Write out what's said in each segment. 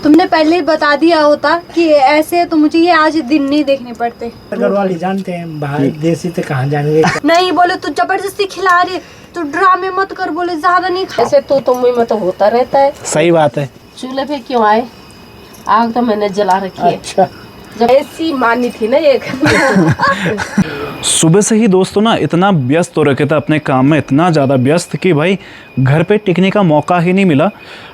तुमने पहले ही बता दिया होता कि ऐसे, तो मुझे ये आज दिन नहीं देखने पड़ते। घर वाले जानते हैं बाहर देसी से कहाँ जाएंगे। नहीं बोले तू जबरदस्ती खिला रही, तू ड्रामे मत कर, बोले ज्यादा नहीं खा। ऐसे तो तुम में तो होता रहता है। सही बात है। चूल्हे पे क्यों आए? आग तो मैंने जला रखी है। अच्छा, जब ऐसी मानी थी ना ये सुबह से ही दोस्तों ना इतना व्यस्त हो रखे थे अपने काम में, इतना ज़्यादा व्यस्त कि भाई घर पे टिकने का मौका ही नहीं मिला।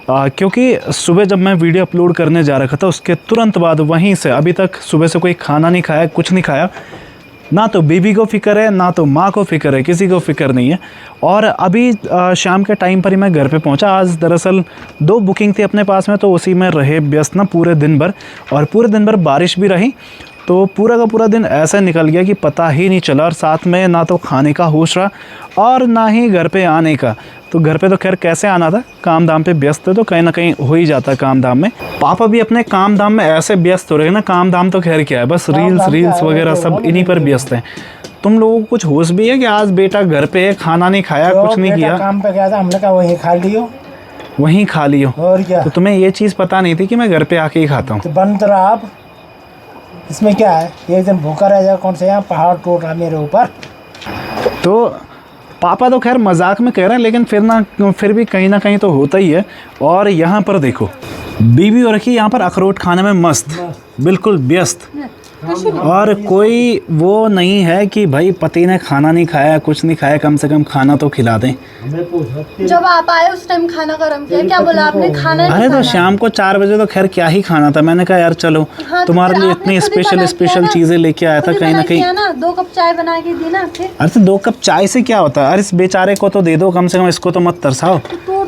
क्योंकि सुबह जब मैं वीडियो अपलोड करने जा रखा था उसके तुरंत बाद वहीं से अभी तक सुबह से कोई खाना नहीं खाया, कुछ नहीं खाया। ना तो बीबी को फ़िक्र है, ना तो माँ को फ़िक्र है, किसी को फ़िक्र नहीं है। और अभी शाम के टाइम पर ही मैं घर पे पहुँचा। आज दरअसल 2 बुकिंग थी अपने पास में, तो उसी में रहे व्यस्त ना पूरे दिन भर, और पूरे दिन भर बारिश भी रही, तो पूरा का पूरा दिन ऐसा निकल गया कि पता ही नहीं चला। और साथ में ना तो खाने का होश रहा और ना ही घर पे आने का। तो घर पे तो खैर कैसे आना था, काम धाम पे व्यस्त थे तो कहीं ना कहीं हो ही जाता काम धाम में। पापा भी अपने काम धाम में ऐसे व्यस्त हो रहे हैं ना, काम धाम तो खैर क्या है, बस रील्स वगैरह सब इन्हीं पर व्यस्त हैं। तुम लोगों को कुछ होश भी है कि आज बेटा घर पे है, खाना नहीं खाया, कुछ नहीं किया? काम पे गया था, हमने कहा वहीं खा लियो, वहीं खा लियो। और क्या? तो तुम्हें ये चीज़ पता नहीं थी कि मैं घर पे आके ही खाता हूँ? तो बन तो रहा आप, इसमें क्या है? एक दिन भूखा रह जाए, कौन से यहाँ पहाड़ टूट रहा मेरे ऊपर। तो पापा तो खैर मजाक में कह रहे हैं, लेकिन फिर भी कहीं ना कहीं तो होता ही है। और यहाँ पर देखो बीबी और रखी यहाँ पर अखरोट खाने में मस्त, बिल्कुल व्यस्त। और कोई वो नहीं है कि भाई पति ने खाना नहीं खाया, कुछ नहीं खाया, कम से कम खाना तो खिला दें। जब आप आए उस टाइम खाना गरम किया, क्या बोला आपने? खाना नहीं अरे तो खाना। शाम को 4 बजे तो खैर क्या ही खाना था। मैंने कहा यार चलो हाँ, तुम्हारे लिए आपने इतनी खुद ही बना स्पेशल किया ना। चीज़ें लेके आया था खुद ही कहीं ना बना कहीं। किया ना, 2 कप चाय बना के दी ना फिर। अरे तो 2 कप चाय से क्या होता है? अरे इस बेचारे को तो दे दो कम से कम, इसको तो मत तरसाओ।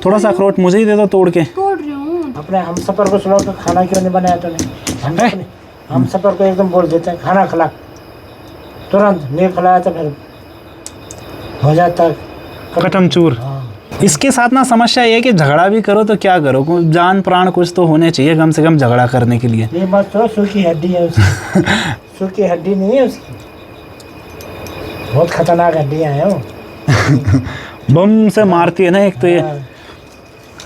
थोड़ा सा अखरोट मुझे ही दे दो तोड़ के। तोड़ रही हूँ। अपने हम सफर को सुनो तो खाना क्यों नहीं बनाया तूने? हम सफर को एकदम बोल देते हैं खाना खिला, तुरंत नहीं खिलाया तो फिर हो जाता कटमचूर। इसके साथ ना समस्या ये है कि झगड़ा भी करो तो क्या करो, जान प्राण कुछ तो होने चाहिए कम से कम झगड़ा करने के लिए। ये बात तो सूखी हड्डी है उसकी। सूखी हड्डी नहीं है उसकी, बहुत खतरनाक हड्डियाँ हैं वो। बम से मारती है ना एक तो, ये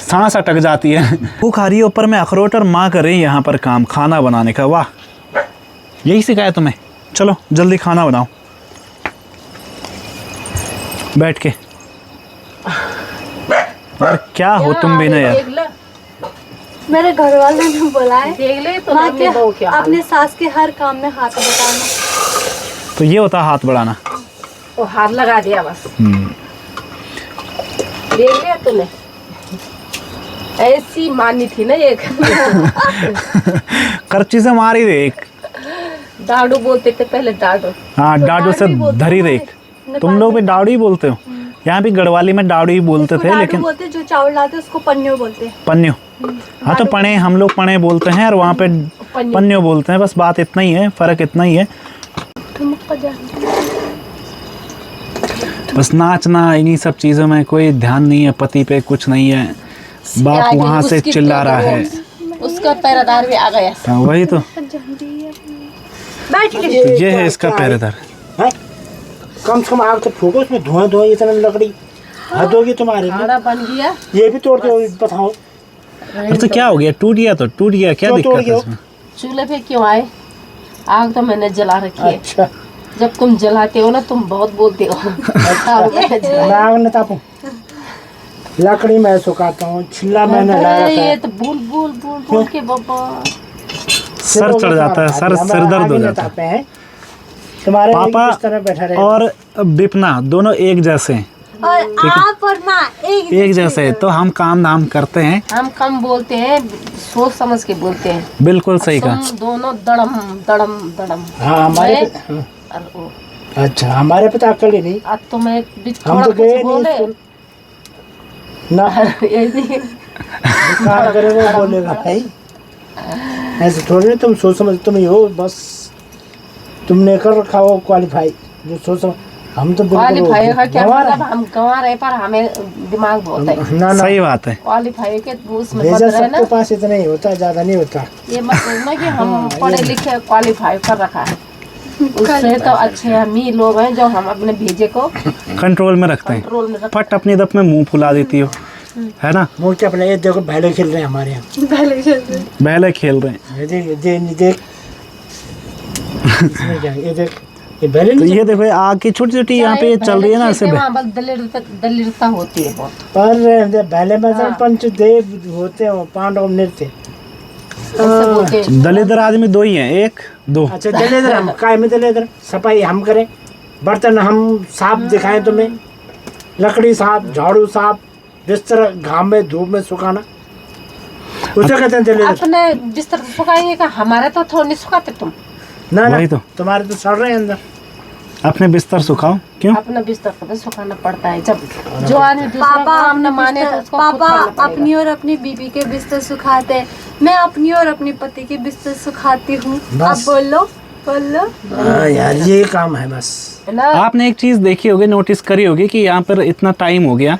सांस अटक जाती है। वो खा रही है ऊपर में अखरोट और माँ कर रही है यहाँ पर काम खाना बनाने का। वाह, यही सिखाया तुम्हें? चलो जल्दी खाना बनाओ बैठ के। यार क्या हो तुम भी ना यार। मेरे घर वाले ने बोला है देख ले तो माँ अपने बहू क्या अपने सास के हर काम में हाथ बटाना। तो ये होता हाथ बढ़ाना। वो हाथ लगा दिया बस। देख लिया तूने? ऐसी मानी थी ना एक करची से मारी दे एक। डाडू बोलते थे पहले, डाडू। हाँ डाडू से धरी दे एक। तुम लोग भी डाडू ही बोलते हो? यहाँ भी गढ़वाली में डाडू ही बोलते थे, लेकिन बोलते जो चावल लाते उसको पन्नियो बोलते। पन्न्यो। हाँ तो पने, हम लोग पने बोलते हैं और वहाँ पे पन्न्यो बोलते हैं। बस बात इतना ही है, फर्क इतना ही है। बस नाचना इन्हीं सब चीज़ों में कोई ध्यान नहीं है, पति पे कुछ नहीं है। बाप वहाँ से चिल्ला रहा है, उसका पहरेदार भी आ गया। हाँ वही तो। बैठ के ये है इसका पहरेदार। कम से कम आग तो फूको, उसमें धुआं धुआं इतना लकड़ी हद होगी तुम्हारे लिए। खाना बन गया। ये भी तोड़ते हो बताओ? अरे तो क्या हो गया? टूट गया तो टूट गया, क्या दिक्कत है इसमें? चूल्हे पे क्यों आए? आग तो मैंने जला रखी है। अच्छा, जब तुम जलाते हो ना तुम बहुत बोलते हो। मैं आग न तापूं, लकड़ी मैं सुखाता हूँ, छिल्ला मैंने लाया था। ये तो बोल के बाबा सर चढ़ जाता है, सिर दर्द हो जाता है। तुम्हारे पापा इस तरह बैठा रहे और बिपना दोनों एक जैसे हैं। और आप और माँ एक जैसे हैं, तो हम काम धाम करते हैं। हम कम बोलते हैं, सोच समझ के बोलते हैं। बिल्कुल सही कहा। तुम दोनों दड़म दड़म दड़म। हाँ हमारे अच्छा हमारे पिता अक्ल ही नहीं। अब तो मैं हम तो गए नहीं ना, कहा करे वो बोलेगा भाई। ऐसे थोड़ी ना, तुम सोच समझ तुम ही हो, बस तुमने कर रखा हो क्वालिफाई जो सोच समझ। हम तो क्वालिफाई का क्या मतलब? हम गंवा रहे पर हमें दिमाग बहुत है। ना सही बात है। क्वालिफाई के उसमें मत भेजा रहे ना। सबके पास इतना ही होता, ज्यादा नहीं होता। ये मतलब ना कि हम पढ़े लिखे क्वालिफाई कर रखा है, उससे तो अच्छे हम ही लोग हैं जो हम अपने भेजे को कंट्रोल में रखते हैं। कंट्रोल में रखते फट अपनी दप में मुंह फुला देती हो। है ना। मुँह के अपने ये देखो बैले खेल रहे हैं हमारे यहाँ, बैले खेल रहे हैं। ये देख इसमें क्या है? ये देख ये बैले तो नहीं ये देखो आग की छोटी छोटी यहाँ पे चल रही है ना, ऐसे वहाँ बस दलिरता होती है बहुत। पर बैले में पंच देव होते हैं, पांडव नृत्य। ऐसे बोलते हैं। दलित आदमी दो ही हैं, एक दो। अच्छा दलेदर हम काय में दलेदर सफाई हम करें, बर्तन हम साफ दिखाएं तुम्हें, लकड़ी साफ, झाड़ू साफ, बिस्तर घाम में धूप में सुखाना, उसे कहते हैं दलेदर। अपने बिस्तर सुखाएंगे, हमारे तो थोड़ा नहीं सुखाते तुम। ना वही तो। तुम्हारे तो सड़ रहे हैं अंदर। अपने बिस्तर सुखाओ, क्यों? अपना बिस्तर को भी सुखाना पड़ता है, जब जो आदमी दूसरा काम न माने तो उसको खुद पापा करना पड़ेगा। अपनी और अपनी बीबी के बिस्तर सुखाते हैं, मैं अपनी और अपने पति के बिस्तर सुखाती हूँ। अब बस। बोलो हाँ यार ये काम है बस। है ना। आपने एक चीज़ देखी होगी, नोटिस करी होगी कि यहाँ पर इतना टाइम हो गया,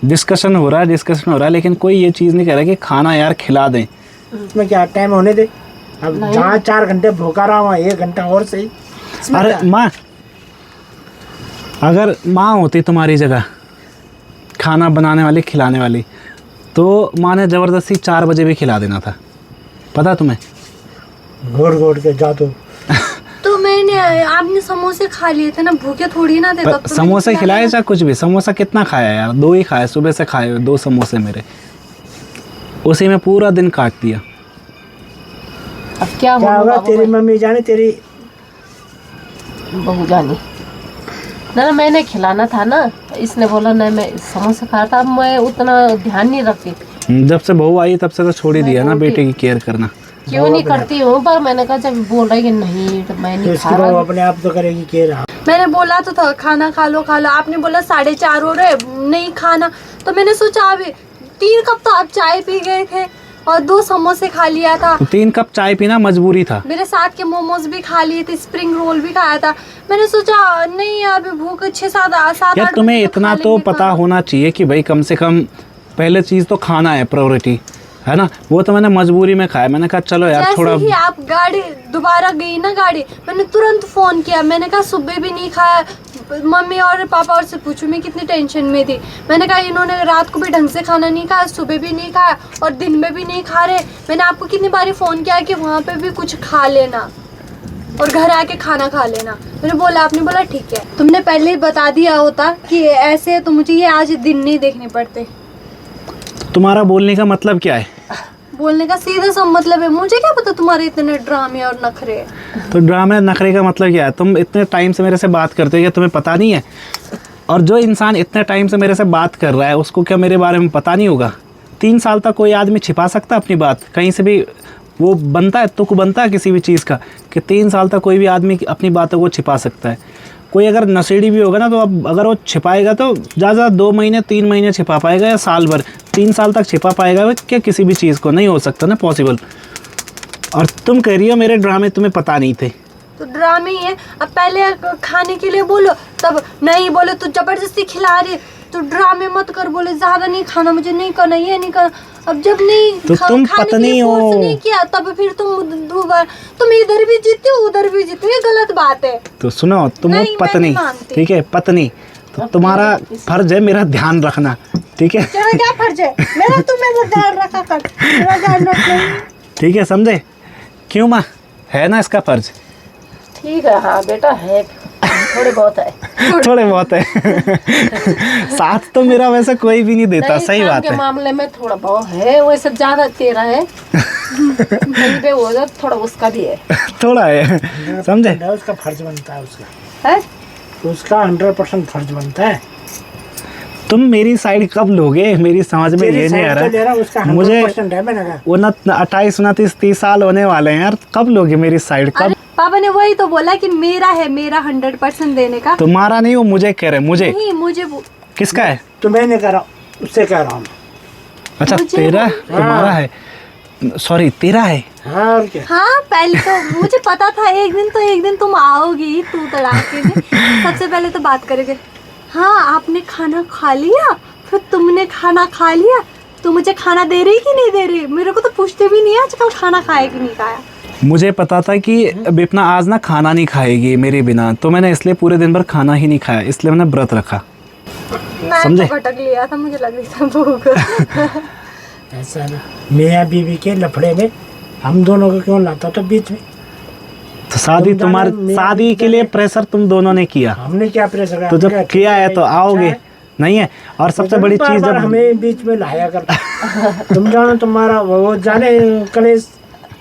डिस्कशन हो रहा है, लेकिन कोई ये चीज़ नहीं कह रहा कि खाना यार खिला दें। इसमें क्या टाइम होने दे, अब जहाँ 4 घंटे भूखा रहा हूँ 1 घंटा और सही। इसमें अरे क्या? माँ, अगर माँ होती तुम्हारी जगह खाना बनाने वाली, खिलाने वाली, तो माँ ने ज़बरदस्ती 4 बजे भी खिला देना था, पता तुम्हें? घोड़ के जा तो मैंने आपने समोसे खा लिए थे ना, भूखे थोड़ी ना थे। तब तो समोसे मैंने खिलाए चाहे कुछ भी, समोसा कितना खाया यार? 2 ही खाए, सुबह से खाए 2 समोसे मेरे, उसी में पूरा दिन काट दिया। अब क्या क्या होगा, तेरी मम्मी जाने, तेरी बहू जानी ना, मैंने खिलाना था ना, तो इसने बोला नहीं मैं समोसा खा था। अब मैं उतना ध्यान नहीं रखती, जब से बहू आई तब से तो छोड़ ही दिया ना बेटे की केयर करना। क्यों नहीं करती हूँ, पर मैंने कहा जब बोल रही कि नहीं तो मैं तो नहीं इसकी खा बहू रहा। अपने आप तो करेगी के रहा। मैंने बोला तो था खाना खा लो, आपने बोला 4:30 हो रहे नहीं खाना, तो मैंने सोचा अभी 3 कप तो आप चाय पी गए थे और 2 समोसे खा लिया था। तो 3 कप चाय पीना मजबूरी था। मेरे साथ के मोमोज भी खा लिए थे, स्प्रिंग रोल भी खाया था। मैंने सोचा नहीं अभी भूख 6-7-8 यार तुम्हें इतना तो पता होना चाहिए कि भाई कम से कम पहले चीज़ तो खाना है, प्रायोरिटी है ना। वो तो मैंने मजबूरी में खाया, मैंने कहा चलो यार जैसे थोड़ा। ही आप गाड़ी दोबारा गई ना गाड़ी, मैंने तुरंत फोन किया, मैंने कहा सुबह भी नहीं खाया, मम्मी और पापा और से पूछूं मैं कितनी टेंशन में थी। मैंने कहा इन्होंने रात को भी ढंग से खाना नहीं खाया, सुबह भी नहीं खाया और दिन में भी नहीं खा रहे। मैंने आपको कितनी बारी फ़ोन किया कि वहाँ पे भी कुछ खा लेना और घर आके खाना खा लेना। मैंने बोला, आपने बोला ठीक है। तुमने पहले ही बता दिया होता कि ऐसे तो मुझे ये आज दिन नहीं देखने पड़ते। तुम्हारा बोलने का मतलब क्या है? बोलने का सीधा सा मतलब है, मुझे क्या पता तुम्हारे इतने ड्रामे और नखरे। तो ड्रामे नखरे का मतलब क्या है? तुम इतने टाइम से मेरे से बात करते हो, क्या तुम्हें पता नहीं है? और जो इंसान इतने टाइम से मेरे से बात कर रहा है उसको क्या मेरे बारे में पता नहीं होगा? 3 साल तक कोई आदमी छिपा सकता है अपनी बात? कहीं से भी वो बनता है, तुक बनता है किसी भी चीज़ का कि 3 साल तक कोई भी आदमी अपनी बातों को छिपा सकता है? कोई अगर नशेड़ी भी होगा ना, तो अब अगर वो छिपाएगा तो ज़्यादा 2 महीने 3 महीने छिपा पाएगा, या साल भर 3 साल तक छिपा पाएगा क्या किसी भी चीज़ को? नहीं हो सकता ना पॉसिबल। और तुम कह रही हो मेरे ड्रामे तुम्हें पता नहीं थे। तो ड्रामे ही है। अब पहले खाने के लिए बोलो, तब नहीं बोले तो जबरदस्ती खिला रही। तो ड्रामे मत कर, बोले ज्यादा नहीं खाना, मुझे नहीं करना, ये नहीं करना। अब जब नहीं तो तुम खाने के पत्नी लिए हो। फोर्स नहीं किया, तब फिर तुम इधर भी जीते हो उधर भी जीते हो, ये गलत बात है। तो सुनो, तुम हो नहीं, मैं पत्नी, नहीं मानती। ठीक है, पत्नी। तो तुम्हारा फर्ज है मेरा ध्यान रखना, ठीक है? तेरा क्या फर्ज है? मेरा मेरा ध्यान रखा कर, मेरा ध्यान रखना। ठीक है, समझे? क्यों माँ, है ना इसका फर्ज? ठीक है, हाँ बेटा है, थोड़े बहुत है। थोड़े बहुत है। साथ तो मेरा वैसे कोई भी नहीं देता, नहीं, सही काम बात के है। मामले में थोड़ा बहुत है, वैसे ज्यादा तेरा है। कहीं पे हो जाए थोड़ा उसका भी है। थोड़ा है, समझे? उसका फर्ज बनता है, उसका है? उसका 100% फर्ज बनता है। तुम मेरी साइड कब लोगे? मेरी समझ में ये नहीं आ रहा। मुझे 100% है, मैंने कहा 28, 29, 30 साल होने वाले हैं यार, कब लोगे मेरी साइड? कब? अरे पापा ने वही तो बोला कि मेरा है, मेरा 100% देने का। तुम्हारा नहीं, वो मुझे कह रहे, मुझे। नहीं, मुझे किसका है? तो मैं नहीं कह रहा, उससे कह रहा हूँ। अच्छा, मुझे तेरा, तुम्हारा है, सॉरी तेरा है। हाँ और क्या। हाँ, पहले तो मुझे पता था एक दिन तुम आओगी, तू तड़ाके में सबसे पहले तो बात करेंगे। हाँ, आपने खाना खा लिया, फिर तुमने खाना खा लिया, तो मुझे खाना दे रही कि नहीं दे रही? मेरे को तो पूछते भी नहीं है आजकल खाना खाया कि नहीं खाया। मुझे पता था कि विपना आज ना खाना नहीं खाएगी मेरे बिना, तो मैंने इसलिए पूरे दिन भर खाना ही नहीं खाया, इसलिए मैंने व्रत रखा। मैं समझे? तो भटक लिया था, मुझे लग रही था भूख। ऐसा ना मियाँ बीवी के लफड़े में हम दोनों को क्यों लाता था बीच में? तो शादी तुम तुम्हारी जाने मेरे शादी के बीच लिए में- प्रेशर तुम दोनों ने किया, हमने क्या प्रेशर किया? तो जब हमने किया है तो अच्छा आओगे है। नहीं है। और सबसे बड़ी बार चीज बार जब हमें बीच में लाया करता। तुम जानो तुम्हारा वो जाने कलेश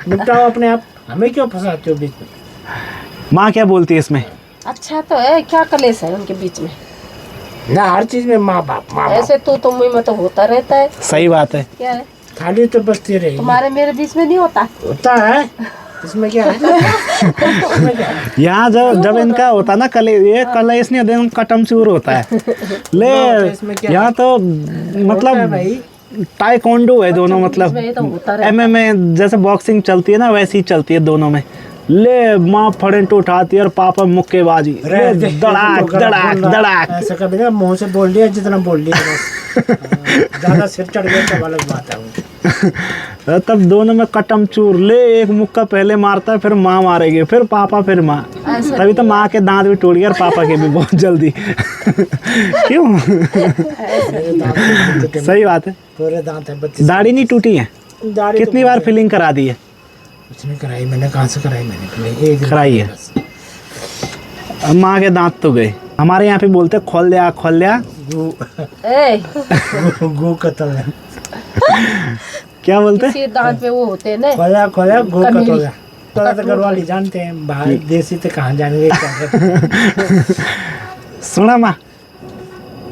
निपटाओ अपने आप, हमें क्यों फंसाते हो बीच में? माँ क्या बोलती है इसमें? अच्छा तो है, क्या कलेश है उनके बीच में? ना हर चीज में माँ बाप ऐसे तू मुँह में तो होता रहता है। सही बात है। क्या है थाली तो बचती रहेगी। तुम्हारे मेरे बीच में नहीं होता? होता है, इसमें क्या है? इसमें क्या है? यहाँ जब इनका होता ना ये कलेश नहीं होता, कटम चूर होता है। ले इसमें क्या यहाँ तो होता है मतलब भाई? टाइकोंडो है दोनों, मतलब बीच में तो होता रहता है। MMA जैसे बॉक्सिंग चलती है ना वैसी ही चलती है दोनों में। ले माँ फड़ेंट उठाती है और पापा मुक्केबाजी, रह दे, धड़ाक तो गलत धड़ाक बोल रहा। धड़ाक। ऐसा कभी ना मुंह से बोल दिया जितना बोल लिया बस। ज्यादा सिर चढ़ गया तब अलग बात है वो। तब दोनों में कटम चूर। ले एक मुक्का पहले मारता है, फिर माँ मारेगी, फिर पापा, फिर माँ। तभी तो माँ के दांत भी टूट गए और पापा के भी बहुत जल्दी। क्यों? मेरे दांत नहीं टूटे, सही बात है। पूरे दांत है बत्तीस। दाढ़ी नहीं टूटी है? दाढ़ी तो कितनी बार फिलिंग करा दी है? कुछ नहीं कराई मैंने, कहाँ से कराई मैंने फिलिंग? एक दिन कराई है। बस। अब माँ के दांत तो गए। हमारे यहाँ पे बोलते खोल दिया खोल दिया। गो कतल है। क्या बोलते? किसी दांत पे वो होते हैं ना, खोया खोया गो कमीरी। कतल है। तो घर वाली जानते हैं, बाहर देसी तो कहाँ जानेंगे क्या करते हैं। सुना माँ?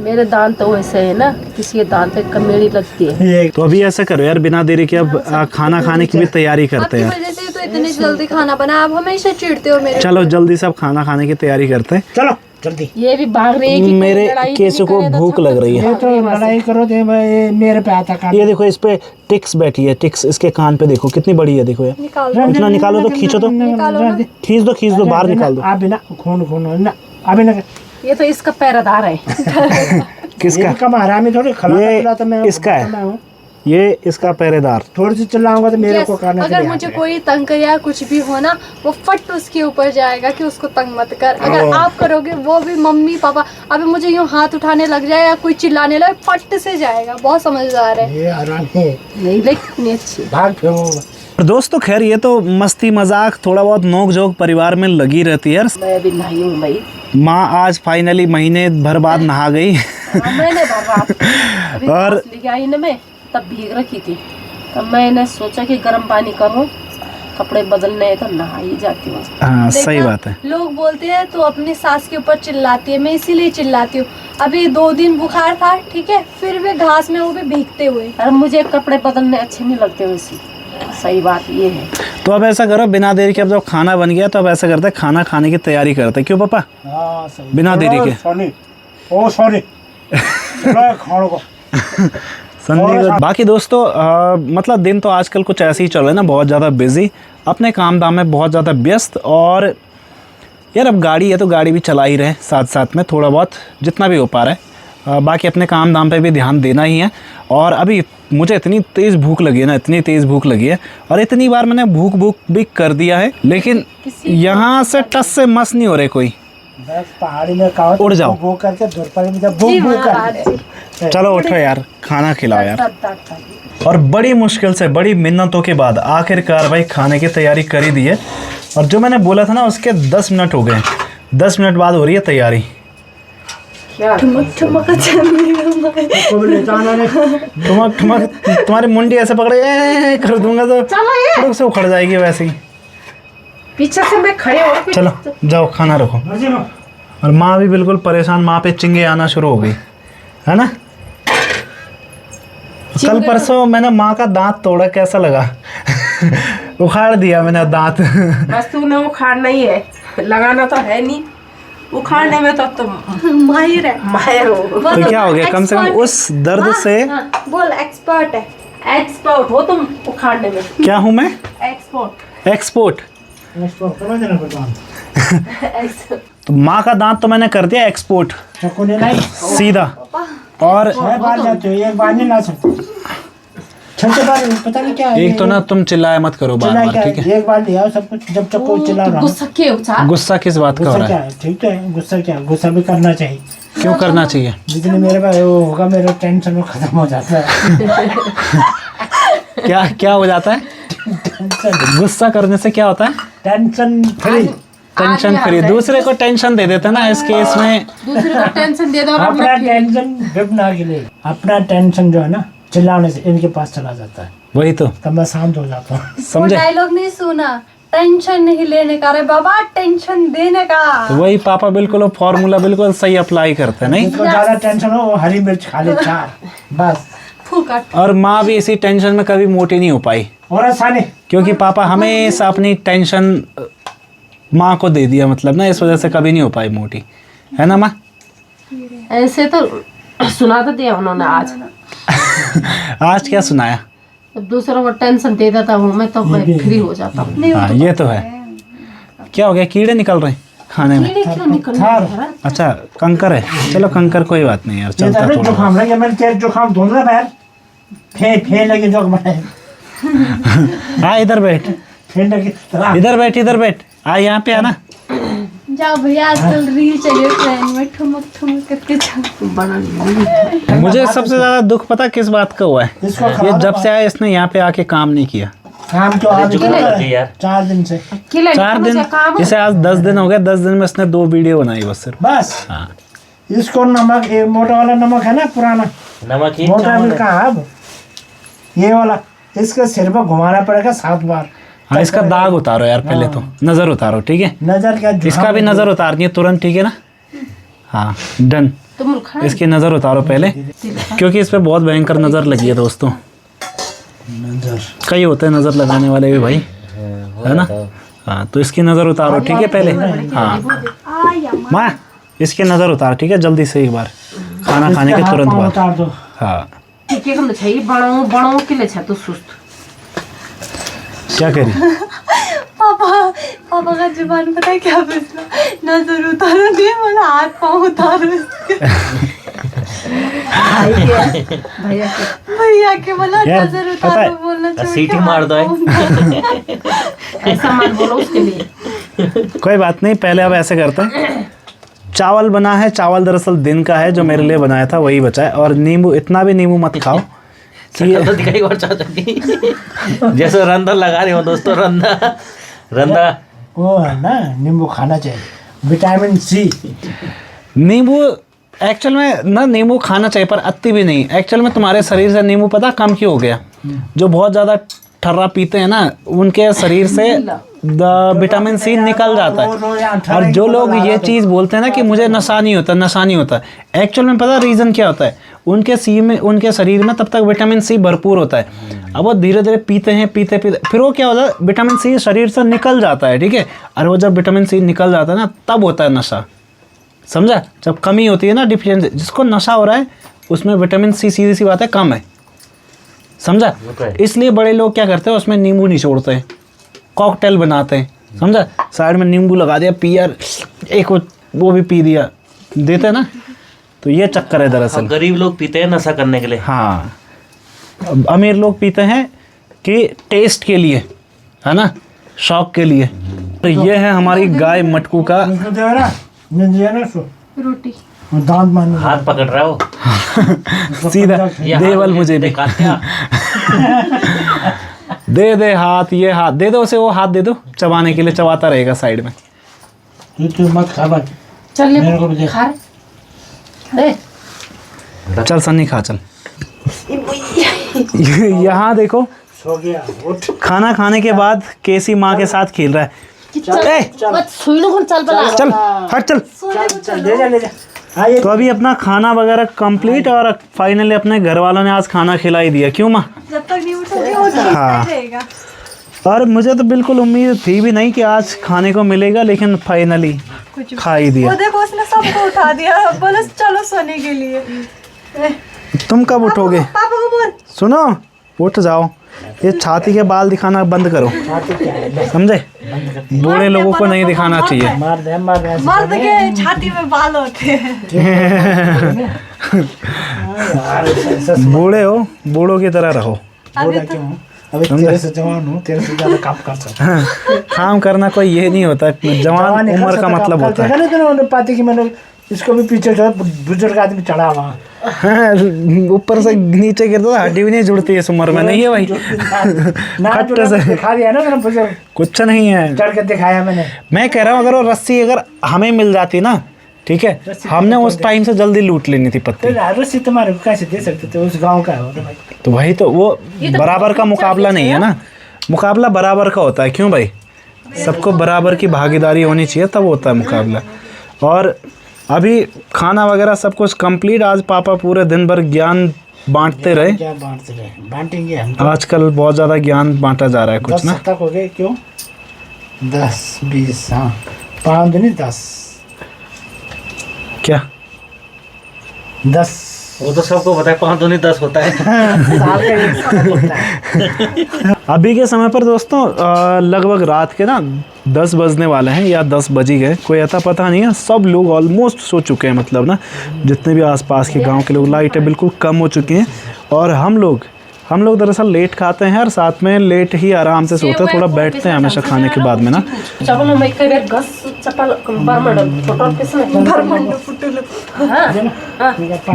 मेरे दांत तो वैसे है ना, किसी के दांत पे कमेड़ी लगती है। ये तो अभी ऐसा करो यार, बिना देरी के अब खाना खाने की भी तैयारी करते आपकी हैं। वजह से तो इतनी जल्दी खाना बना, आप हमेशा चिढ़ते हो मेरे। चलो जल्दी से अब खाना खाने की तैयारी करते हैं। चलो जल्दी। ये भी भाग रही है कि मेरे कोई लड़ाई केसू को नहीं करे तो भूख लग रही है। ये तो लड़ाई करो तो ये मेरे पे आता काट। ये देखो इस पे टिक्स बैठी है, टिक्स इसके कान पे देखो कितनी बड़ी है, देखो यार। निकाल दो। इतना निकालो तो खींचो तो, निकालो ना। खींच दो बाहर निकाल दो। अभी ना खून खून ना अभी ना ये तो इसका पैरादार है। किसका? कम हरामी थोड़ी खिलाता ये पिलाता मैं इसका है। मैं हूँ। ये इसका पहरेदार। थोड़ी सी चिल्लाऊंगा तो मेरे Yes, को खाने के अगर लिए मुझे आता है। कोई तंग करे या कुछ भी हो ना, वो फट उसके ऊपर जाएगा कि उसको तंग मत कर। अगर आप करोगे, वो भी मम्मी पापा, अभी मुझे यूं हाथ उठाने लग जाए या कोई चिल्लाने लगे, फट से जाएगा। बहुत समझदार है। ये हरामी नहीं लेकिन अच्छी। भाग फिर और दोस्तों खैर ये तो मस्ती मजाक थोड़ा बहुत नोक झोंक परिवार में लगी रहती है यार। मैं अभी नहाई हूँ भाई। माँ आज फाइनली महीने भर बाद नहा गई। मैंने भर रात अभी और- घास लेके आई ना मैं, तब भीग रखी थी। तब मैंने सोचा कि गर्म पानी करूँ, कपड़े बदलने हैं तो नहा ही जाती हूँ। हाँ सही देखा? बात है। लोग बोलते हैं तो अपनी सास के ऊपर चिल्लाती है, मैं इसीलिए चिल्लाती हूँ। अभी 2 दिन बुखार था, ठीक है, फिर भी घास में वो भी भीगते हुए। अरे मुझे कपड़े बदलने अच्छे नहीं लगते वैसे। सही बात ये है। तो अब ऐसा करो बिना देरी के, अब जब खाना बन गया तो अब ऐसा करते हैं खाना खाने की तैयारी करते हैं। क्यों पापा? हाँ सही। बिना देरी के। सॉरी ओ सॉरी खाने को संडे को। बाकी दोस्तों मतलब दिन तो आजकल कुछ ऐसे ही चल रहा है ना, बहुत ज़्यादा बिजी, अपने काम धाम में बहुत ज़्यादा व्यस्त। और यार अब गाड़ी है तो गाड़ी भी चला ही रहे साथ साथ में, थोड़ा बहुत जितना भी हो पा रहा है। बाकी अपने काम धाम पे भी ध्यान देना ही है। और अभी मुझे इतनी तेज़ भूख लगी है ना, इतनी तेज़ भूख लगी है, और इतनी बार मैंने भूख भी कर दिया है, लेकिन यहाँ से टस से मस नहीं हो रहे कोई। बस पहाड़ी में कहो उड़ जाओ। वो करके धुरपड़ी में जब भूख जी भूख महाराज कर जी। चलो उठो यार, खाना खिलाओ यार। और बड़ी मुश्किल से, बड़ी मिन्नतों के बाद आखिरकार भाई खाने की तैयारी कर ही दी है। और जो मैंने बोला था ना उसके 10 मिनट हो गए, 10 मिनट बाद हो रही है तैयारी। ठुमक ठुमक को भी ले जाना रे। ठुमक ठुमक तुम्हारी मुंडी ऐसे पकड़े कर दूंगा तो थोड़ा से उखड़ जाएगी वैसे ही। पीछे से मैं खड़े हो। चलो जाओ खाना रखो। मर्जी लो। और माँ भी बिल्कुल परेशान, माँ पे चिंगे आना शुरू हो गई है ना। कल परसों मैंने माँ का दांत तोड़ा, कैसा लगा? उखाड़ दिया मैंने दांत। बस तूने उखाड़ना ही है, लगाना तो है नहीं। उखाड़ने में तो तुम माहिर है। माहिर हो। तो क्या हो गया, कम से कम उस दर्द से बोल, एक्सपर्ट है। एक्सपर्ट हो तुम उखाड़ने में। क्या हूँ मैं? एक्सपर्ट। एक्सपोर्ट। समझ ना भगवान। तो माँ का दांत तो मैंने कर दिया एक्सपोर्ट चक्कू ले लाई। सीधा। और 6 बार जाते हो, एक बार नहीं ला सकते। छंचे बार पता नहीं क्या है एक तो ना तुम चिल्लाया मत करो बार चिल्ला बार, क्या ठीक है? है एक बार ले आओ सब कुछ जब चक्को चिल्ला रहा हूँ गुस्सा के हो चा गुस्सा किस बात का हो गुस्सा रहा क्या है? है ठीक तो है गुस्सा क्या गुस्सा भी करना चाहिए क्यों करना चाहिए? जितने मेरे पास वो होगा मेरा टेंशन वो खत्म हो जाता है क्या क्या हो जाता है? टेंशन गुस्सा करने से क्या होता है? Tension free tension free. दूसरे को टेंशन दे देते हैं ना इस केस में। दूसरे को टेंशन दे दो और अपना टेंशन विपना के लिए अपना टेंशन जो है ना चिल्लाने से इनके पास चला जाता है वही तो, तब मैं शांत हो जाता हूँ वो समझे? डायलॉग नहीं सुना, टेंशन नहीं लेने का रे बाबा, टेंशन देने का। तो वही पापा बिल्कुल वो फॉर्मूला बिल्कुल सही अप्लाई करते हैं, नहीं? जिसको ज्यादा टेंशन हो वो हरी मिर्च खा ले 4 बस फूकट। और माँ भी इसी टेंशन में कभी मोटी नहीं हो पाई, और आसानी क्योंकि पापा हमेशा अपनी टेंशन माँ को दे दिया, मतलब ना इस वजह से कभी नहीं हो पाई मोटी, है ना माँ? ऐसे तो सुना तो दिया उन्होंने आज। आज क्या सुनाया? जब दूसरों को टेंशन दे देता हूँ मैं तो मैं फ्री हो जाता हूँ। हाँ ये तो है। क्या हो गया, कीड़े निकल रहे हैं खाने में? कीड़े क्यों निकल थार। रहे हैं? अच्छा कंकर है, चलो कंकर कोई बात नहीं यार, ये चलता तो थोड़ा। जुकाम लगे मैंने तेरे जुकाम धुल रहा पैर फे लगे जोक बनाए हाँ इधर बैठ, फे लगे इधर बैठ, इधर बैठ, आ यहाँ पे आना। जाओ भैया, आजकल रील चलिए ट्रेन में ठुमक ठुमक करके जाओ। बना मुझे सबसे ज्यादा दुख पता किस बात का हुआ है? इसको ये खराब जब से आया इसने यहाँ पे आके काम नहीं किया। काम तो आज जुकाम कर रहा लगी है, यार। 4 दिन से 4 दिन, इसे आज 10 दिन हो गए, 10 दिन में इसने 2 वीडियो बनाई बस सिर्फ। बस हाँ इसको नमक ये मोटा वाला नमक है ना पुराना नमक ही मोटा भी कहाँ है अब ये वाला इसके सिर पर घुमाना पड़ेगा 7 बार। हाँ, इसका दाग उतारो यार पहले तो, नजर उतारो, ठीक है? नजर क्या इसका भी नजर उतारनी है तुरंत, ठीक है ना? हाँ डन, तुम खा इसकी नजर उतारो पहले, क्योंकि इस पे बहुत भयंकर नजर लगी है दोस्तों। नजर कई होते हैं नजर लगाने वाले भी भाई, है ना? हाँ तो इसकी नजर उतारो, ठीक है पहले? हाँ माँ इसकी नजर उतार, ठीक है? जल्दी से एक बार खाना खाने के तुरंत बाद। उतार दो हाँ के कम छै बड़ो बड़ो के लिए छ तो सुस्त क्या करी? पापा पापा का जुबान पता है क्या फैसला, नजर उतारो नहीं बोला हाथ पाँव उतारो इसके। भैया के भैया के बोला यार, नजर पता उतारो है, बोलना चाहिए। सीटी मार दो ऐसा मत बोलो उसके लिए। कोई बात नहीं, पहले अब ऐसे करते हैं, चावल बना है, चावल दरअसल दिन का है जो मेरे लिए बनाया था वही बचा है, और नींबू, इतना भी नींबू मत खाओ शक्ल तो दिखाई और चाचा की जैसे रंधा लगा रहे हो दोस्तों, रंधा वो है ना नींबू खाना चाहिए, विटामिन सी। नींबू एक्चुअल में ना नींबू खाना चाहिए पर अति भी नहीं। एक्चुअल में तुम्हारे शरीर से नींबू पता कम क्यों हो गया? जो बहुत ज़्यादा ठर्रा पीते हैं ना उनके शरीर से विटामिन सी निकल जाता है। और जो लोग ये चीज़ बोलते हैं ना कि मुझे नशा नहीं होता, नशा नहीं होता, एक्चुअल में पता रीज़न क्या होता है? उनके शरीर में तब तक विटामिन सी भरपूर होता है। अब वो धीरे धीरे पीते हैं, पीते फिर वो क्या होता है, विटामिन सी शरीर से निकल जाता है, ठीक है? और वो जब विटामिन सी निकल जाता है ना तब होता है नशा, समझा? जब कमी होती है ना, डिफिशियंसी, जिसको नशा हो रहा है उसमें विटामिन सी सीधी सी बात है कम है, समझा? इसलिए बड़े लोग क्या करते हैं, उसमें नींबू निचोड़ते हैं, कॉकटेल बनाते हैं, समझा? साइड में नींबू लगा दिया, पी यार, एक वो भी पी दिया, देते हैं ना, तो ये चक्कर है दरअसल। गरीब लोग पीते हैं नशा करने के लिए। हाँ अमीर लोग पीते हैं कि टेस्ट के लिए, है ना, शौक के लिए। तो ये है हमारी गाय मटकू का रोटी दांत मान हाथ पकड़ रहा हो सीधा ये देवल हाथ मुझे भी देखा क्या? दे हाथ, ये हाथ दे दो उसे, वो हाथ दे दो चबाने के लिए, चबाता रहेगा साइड में। तू मत खा बस चल मेरे को भी दे। खा रे चल सन्नी खा चल। यहाँ देखो सो गया उठ खाना खाने के बाद केसी माँ के साथ खेल रहा है। मत सुइनो कोन चल बला चल हट चल। चल ले जा आइए तो अभी अपना खाना वगैरह कंप्लीट, और फाइनली अपने घर वालों ने आज खाना खिला ही दिया। क्यों माँ? जब तक नहीं उठोगे वो जलता हाँ। ही रहेगा। और मुझे तो बिल्कुल उम्मीद थी भी नहीं कि आज खाने को मिलेगा, लेकिन फाइनली खा ही दिया। वो देखो उसने सबको उठा दिया, बोलो चलो सोने के लिए। तुम कब उठोगे? पापा को बोल। सुनो उठ जाओ, ये छाती के बाल दिखाना बंद करो, समझे? बूढ़े लोगों को नहीं दिखाना चाहिए। मार दे मर्द के छाती में बाल होते हैं। बूढ़े हो, बूढ़ों की तरह रहो, बूढ़ा क्यों हूँ? अभी तेरे से जवान हूँ, तेरे से ज्यादा काम कर सकता हूँ। काम करना कोई ये नहीं होता, जवान नहीं कर उम्र का सकता, मतलब काम होता है। देखा नहीं तूने पाती कि मैंने इसको भी पीछे जो बुजुर्ग आदमी चढ़ा वहाँ। हाँ, ऊपर से नीचे गिरता था, हड्डी भी नहीं जुड़ती इस उम्र में, नहीं है भाई? ना खट्टे जुड़ा से। दिखा दिया ना मैंने, बुजुर्ग कुछ नहीं है। चढ़ के दिखाया मैंने। मैं कह रहा हूँ अगर वो रस्सी अगर हमें मिल जाती ना, ठीक है, हमने उस टाइम से जल्दी लूट लेनी थी पत्ती। तो रस्सी तुम्हारे को कैसे दे सकते थे? उस गांव का है वो तो भाई। तो भाई तो वो बराबर का मुकाबला नहीं है ना, मुकाबला बराबर का होता है। क्यों भाई? सबको बराबर की भागीदारी होनी चाहिए, तब होता है मुकाबला। और अभी खाना वगैरह सब कुछ कंप्लीट। आज पापा पूरे दिन भर ज्ञान बांटते रहे। क्या बांटते रहे? बांटेंगे हम। आजकल बहुत ज़्यादा ज्ञान बांटा जा रहा है कुछ 10 ना। तक हो गए क्यों? 10 20 हाँ 5 नहीं 10 क्या 10 वो तो सबको पता है, 5 दूनी 10 होता है। साल का एक साल होता है। अभी के समय पर दोस्तों लगभग रात के ना 10 बजने वाले हैं या 10 बज ही गए, कोई अता पता नहीं है। सब लोग ऑलमोस्ट सो चुके हैं, मतलब ना जितने भी आसपास के गांव के लोग, लाइटें बिल्कुल कम हो चुकी हैं। और हम लोग दरअसल लेट खाते हैं और साथ में लेट ही आराम से सोते हैं, थोड़ा बैठते हैं हमेशा खाने के बाद में ना। चपल में कई बार गस चपल बरमंड फोटो के समय बरमंड फुटुलु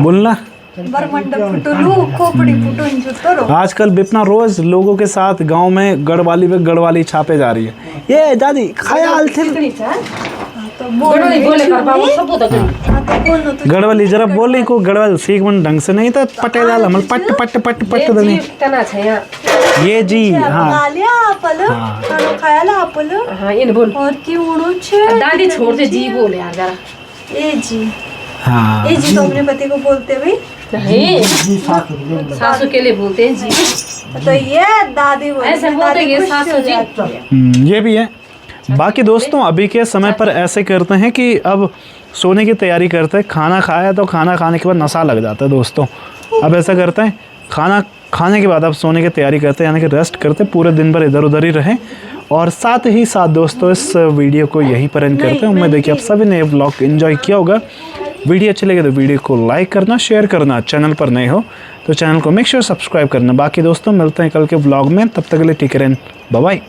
बोलना। बरमंड फुटुलु खोपड़ी फुटुन जुतरो। आजकल विपना रोज लोगों के साथ गांव में गढ़वाली पे गढ़वाली छापे जा रही है। ये दादी ख्याल थे तो बोल बोले कर बाबू सब तो बोल तो गढ़वाली जरा बोली को गढ़वाली सीख मन ढंग से नहीं तो पटे डाल हम पट पट पट पट दनी कहना चाहिए। ये जी। हाँ गालिया आपल खाना खायाला आपल हाँ ये बोल और की उड़ो छे दादी छोड़ दे जी बोले यार जरा। ए जी हाँ ए जी तो अपने पति को बोलते भाई नहीं सासू के लिए बोलते हैं जी, तो ये दादी बोलते ऐसे हैं, बोलते दादी हैं खुश सासू हो जी। जाती है। ये भी है। बाकी दोस्तों अभी के समय पर ऐसे करते हैं कि अब सोने की तैयारी करते हैं। खाना खाया तो खाना खाने के बाद नशा लग जाता है दोस्तों। अब ऐसा करते हैं खाना खाने के बाद अब सोने की तैयारी करते हैं, यानी कि रेस्ट करते हैं, पूरे दिन भर इधर उधर ही रहें। और साथ ही साथ दोस्तों इस वीडियो को यहीं पर एंड करते हैं। उम्मीद है कि आप सभी ने व्लॉग एंजॉय किया होगा। वीडियो अच्छी लगे तो वीडियो को लाइक करना, शेयर करना, चैनल पर नए हो तो चैनल को मेक श्योर सब्सक्राइब करना। बाकी दोस्तों मिलते हैं कल के व्लॉग में, तब तक के लिए take care and bye bye.